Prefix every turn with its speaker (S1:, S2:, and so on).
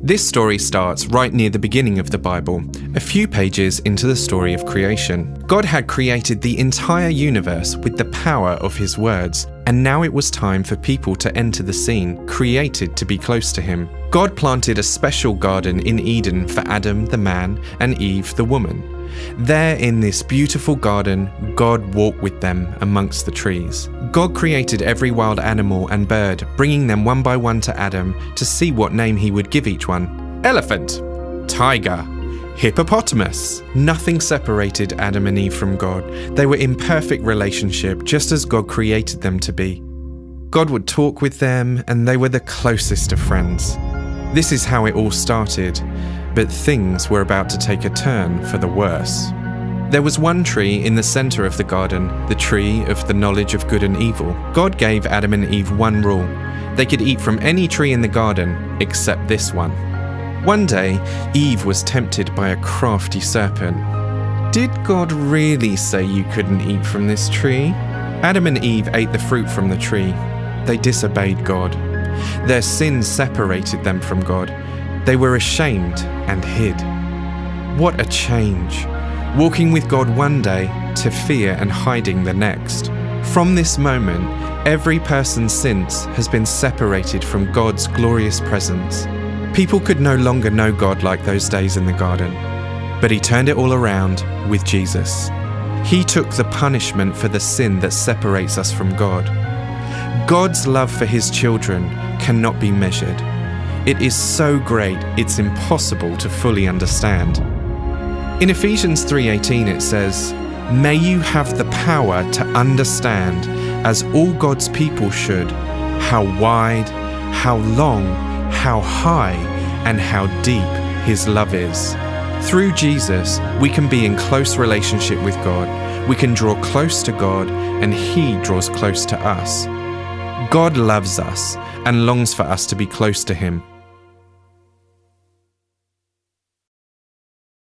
S1: This story starts right near the beginning of the Bible, a few pages into the story of creation. God had created the entire universe with the power of his words, and now it was time for people to enter the scene, created to be close to him. God planted a special garden in Eden for Adam the man and Eve the woman. There in this beautiful garden, God walked with them amongst the trees. God created every wild animal and bird, bringing them one by one to Adam to see what name he would give each one. Elephant, tiger, hippopotamus. Nothing separated Adam and Eve from God. They were in perfect relationship, just as God created them to be. God would talk with them, and they were the closest of friends. This is how it all started. But things were about to take a turn for the worse. There was one tree in the center of the garden, the tree of the knowledge of good and evil. God gave Adam and Eve one rule. They could eat from any tree in the garden except this one. One day, Eve was tempted by a crafty serpent. Did God really say you couldn't eat from this tree? Adam and Eve ate the fruit from the tree. They disobeyed God. Their sin separated them from God. They were ashamed and hid. What a change! Walking with God one day to fear and hiding the next. From this moment, every person since has been separated from God's glorious presence. People could no longer know God like those days in the garden, but he turned it all around with Jesus. He took the punishment for the sin that separates us from God. God's love for his children cannot be measured. It is so great, it's impossible to fully understand. In Ephesians 3:18 it says, "May you have the power to understand, as all God's people should, how wide, how long, how high, and how deep his love is." Through Jesus, we can be in close relationship with God. We can draw close to God, and he draws close to us. God loves us and longs for us to be close to him.